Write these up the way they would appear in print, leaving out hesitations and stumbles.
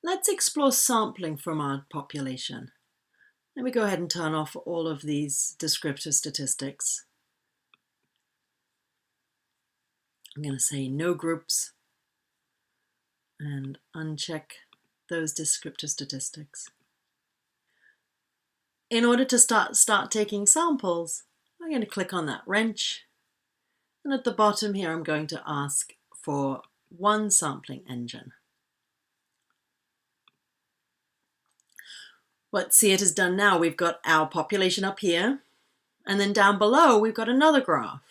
Let's explore sampling from our population. Let me go ahead and turn off all of these descriptive statistics. I'm going to say no groups and uncheck those descriptive statistics. In order to start taking samples, I'm going to click on that wrench. And at the bottom here, I'm going to ask for one sampling engine. What See It has done now, we've got our population up here, and then down below, we've got another graph.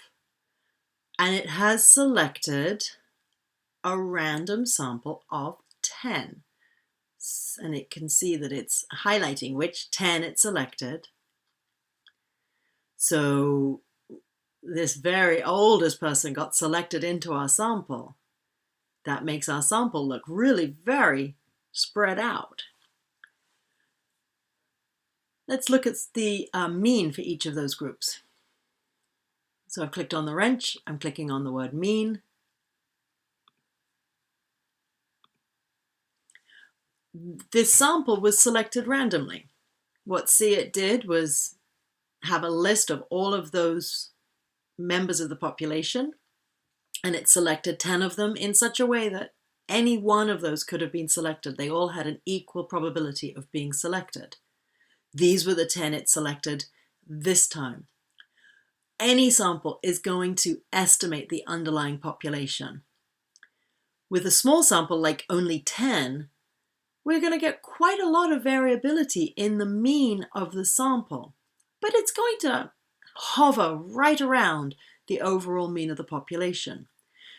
And it has selected a random sample of 10. And it can see that it's highlighting which 10 it selected. So this very oldest person got selected into our sample. That makes our sample look really very spread out. Let's look at the mean for each of those groups. So I've clicked on the wrench, I'm clicking on the word mean. This sample was selected randomly. What See It did was have a list of all of those members of the population, and it selected 10 of them in such a way that any one of those could have been selected. They all had an equal probability of being selected. These were the 10 it selected this time. Any sample is going to estimate the underlying population. With a small sample like only 10, we're going to get quite a lot of variability in the mean of the sample, but it's going to hover right around the overall mean of the population.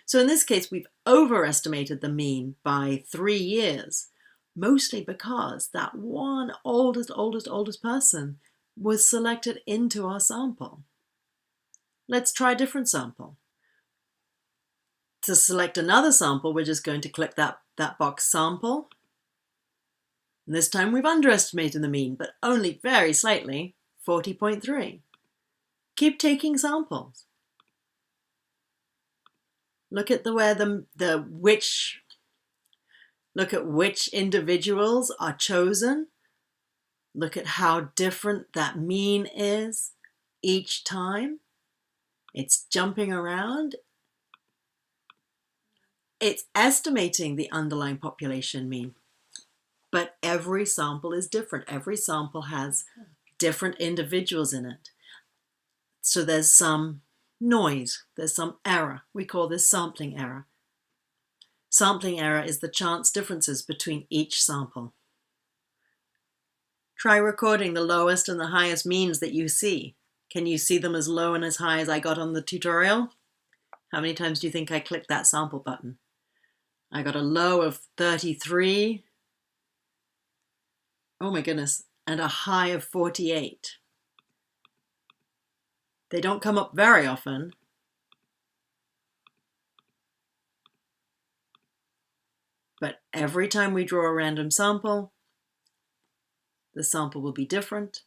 So in this case, we've overestimated the mean by 3 years, mostly because that one oldest person was selected into our sample. Let's try a different sample. To select another sample, we're just going to click that box sample. And this time we've underestimated the mean, but only very slightly, 40.3. Keep taking samples. Look at look at which individuals are chosen. Look at how different that mean is each time. It's jumping around. It's estimating the underlying population mean. But every sample is different. Every sample has different individuals in it. So there's some noise, there's some error. We call this sampling error. Sampling error is the chance differences between each sample. Try recording the lowest and the highest means that you see. Can you see them as low and as high as I got on the tutorial? How many times do you think I clicked that sample button? I got a low of 33. Oh my goodness, and a high of 48. They don't come up very often. But every time we draw a random sample, the sample will be different.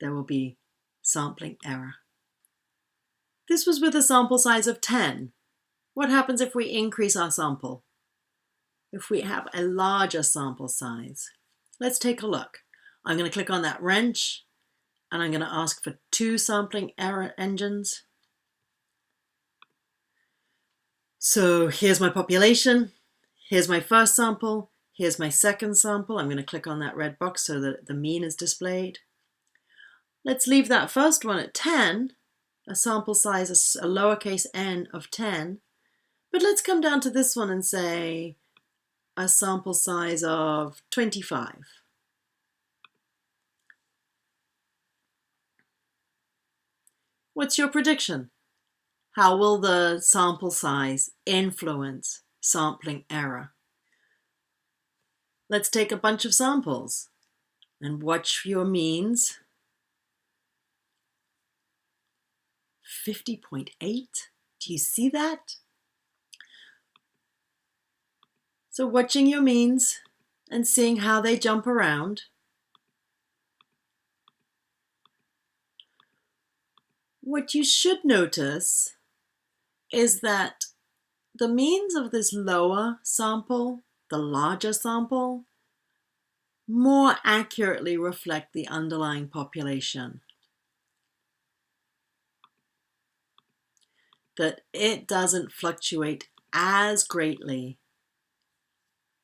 There will be sampling error. This was with a sample size of 10. What happens if we increase our sample? If we have a larger sample size? Let's take a look. I'm going to click on that wrench and I'm going to ask for 2 sampling error engines. So here's my population. Here's my first sample. Here's my second sample. I'm going to click on that red box so that the mean is displayed. Let's leave that first one at 10, a sample size, a lowercase n of 10. But let's come down to this one and say a sample size of 25. What's your prediction? How will the sample size influence sampling error? Let's take a bunch of samples and watch your means. 50.8. Do you see that? So watching your means and seeing how they jump around. What you should notice is that the means of this lower sample, the larger sample, more accurately reflect the underlying population. That it doesn't fluctuate as greatly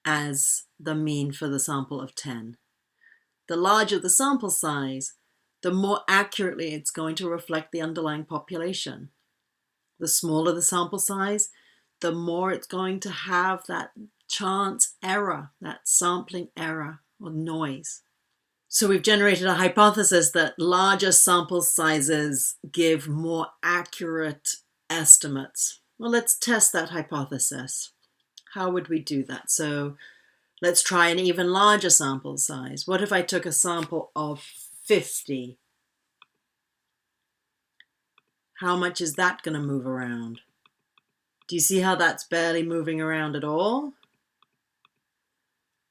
as the mean for the sample of 10. The larger the sample size, the more accurately it's going to reflect the underlying population. The smaller the sample size, the more it's going to have that chance error, that sampling error or noise. So we've generated a hypothesis that larger sample sizes give more accurate estimates. Well, let's test that hypothesis. How would we do that? So let's try an even larger sample size. What if I took a sample of 50? How much is that going to move around? Do you see how that's barely moving around at all?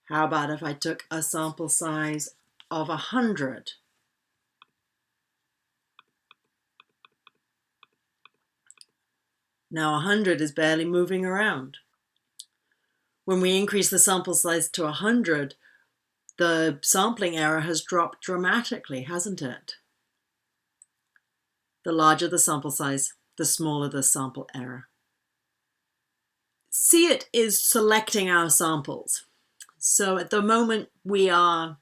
How about if I took a sample size of 100? Now 100 is barely moving around. When we increase the sample size to 100, the sampling error has dropped dramatically, hasn't it? The larger the sample size, the smaller the sample error. SEEIT is selecting our samples. So at the moment we are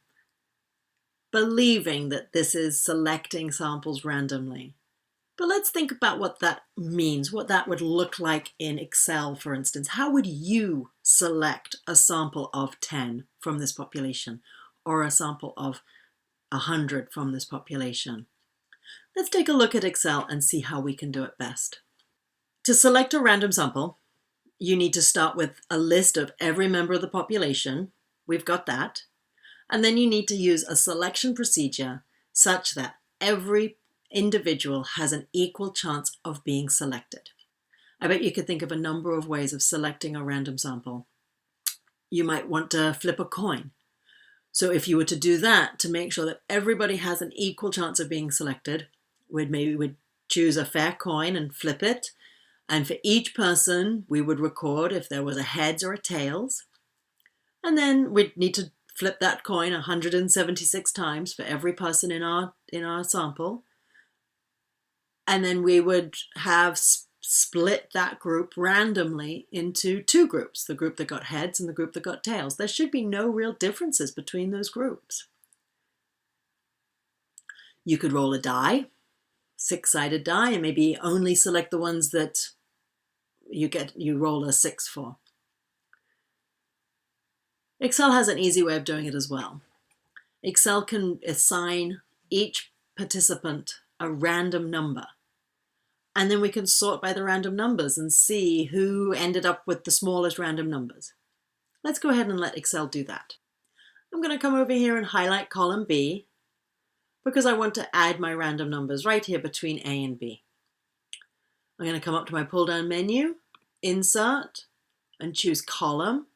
believing that this is selecting samples randomly. But let's think about what that means, what that would look like in Excel, for instance. How would you select a sample of 10 from this population or a sample of 100 from this population? Let's take a look at Excel and see how we can do it best. To select a random sample, you need to start with a list of every member of the population. We've got that. And then you need to use a selection procedure such that every individual has an equal chance of being selected. I bet you could think of a number of ways of selecting a random sample. You might want to flip a coin. So if you were to do that to make sure that everybody has an equal chance of being selected, we'd choose a fair coin and flip it. And for each person, we would record if there was a heads or a tails. And then we'd need to flip that coin 176 times for every person in our sample. And then we would have split that group randomly into two groups, the group that got heads and the group that got tails. There should be no real differences between those groups. You could roll a die, 6-sided die, and maybe only select the ones that you roll a 6 for. Excel has an easy way of doing it as well. Excel can assign each participant a random number. And then we can sort by the random numbers and see who ended up with the smallest random numbers. Let's go ahead and let Excel do that. I'm going to come over here and highlight column B because I want to add my random numbers right here between A and B. I'm going to come up to my pull-down menu, Insert, and choose Column.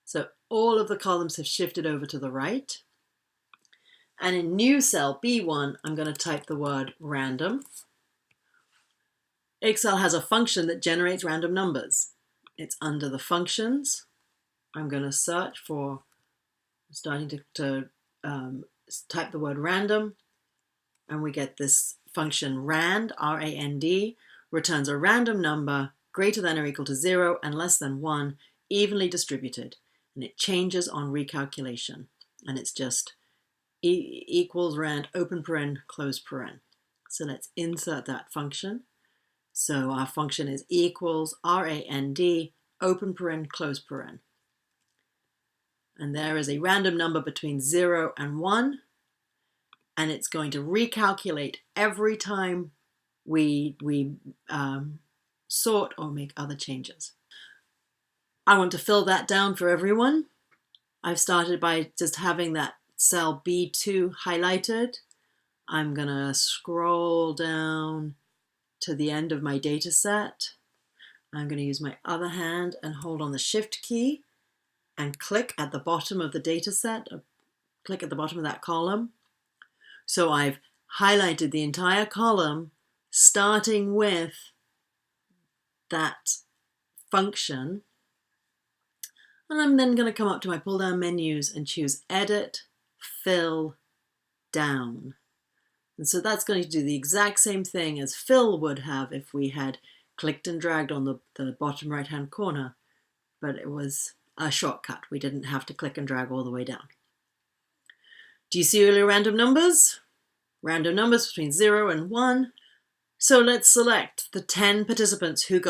So all of the columns have shifted over to the right. And in new cell B1, I'm going to type the word random. Excel has a function that generates random numbers. It's under the functions. I'm going to search for, starting to type the word random, and we get this function rand, R-A-N-D, returns a random number greater than or equal to 0 and less than 1, evenly distributed. And it changes on recalculation. And it's just equals rand, open paren, close paren. So let's insert that function. So our function is equals RAND, open paren, close paren. And there is a random number between 0 and 1. And it's going to recalculate every time we sort or make other changes. I want to fill that down for everyone. I've started by just having that cell B2 highlighted. I'm going to scroll down to the end of my data set. I'm going to use my other hand and hold on the Shift key and click at the bottom of the data set, click at the bottom of that column. So I've highlighted the entire column, starting with that function. And I'm then going to come up to my pull down menus and choose Edit, Fill, Down. And so that's going to do the exact same thing as fill would have if we had clicked and dragged on the bottom right hand corner, but it was a shortcut. We didn't have to click and drag all the way down. Do you see all your random numbers? Random numbers between 0 and 1. So let's select the 10 participants who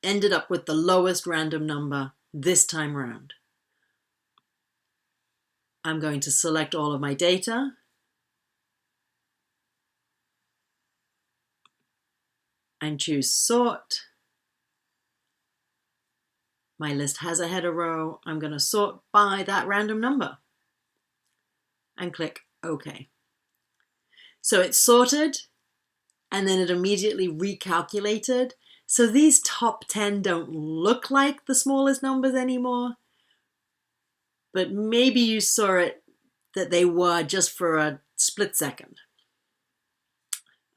ended up with the lowest random number this time around. I'm going to select all of my data. And choose Sort. My list has a header row. I'm going to sort by that random number and click OK. So it's sorted and then it immediately recalculated. So these top 10 don't look like the smallest numbers anymore, but maybe you saw it that they were just for a split second.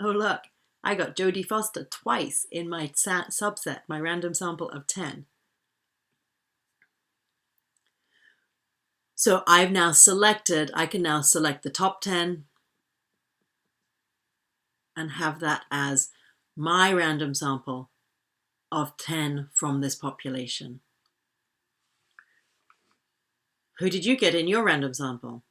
Oh look, I got Jodie Foster twice in my subset, my random sample of 10. So I've now selected, I can now select the top 10 and have that as my random sample of 10 from this population. Who did you get in your random sample?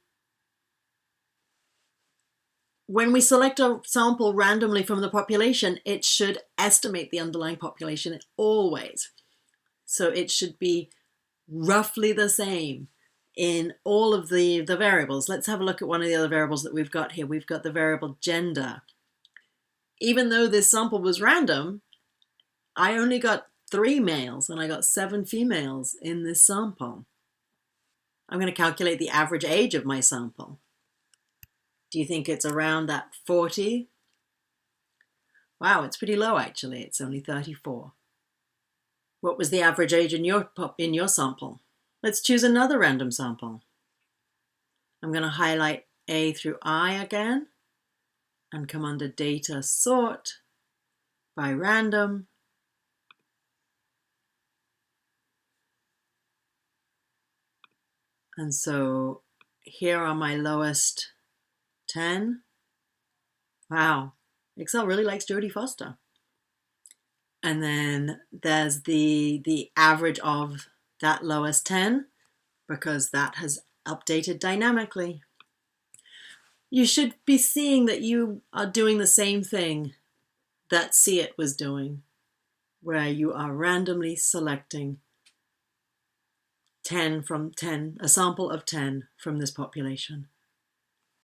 When we select a sample randomly from the population, it should estimate the underlying population always. So it should be roughly the same in all of the variables. Let's have a look at one of the other variables that we've got here. We've got the variable gender. Even though this sample was random, I only got 3 males and I got 7 females in this sample. I'm going to calculate the average age of my sample. Do you think it's around that 40? Wow, it's pretty low actually. It's only 34. What was the average age in your sample? Let's choose another random sample. I'm going to highlight A through I again and come under Data, Sort by Random. And so here are my lowest 10. Wow, Excel really likes Jodie Foster. And then there's the average of that lowest 10 because that has updated dynamically. You should be seeing that you are doing the same thing that See It was doing, where you are randomly selecting 10 from 10, a sample of 10 from this population.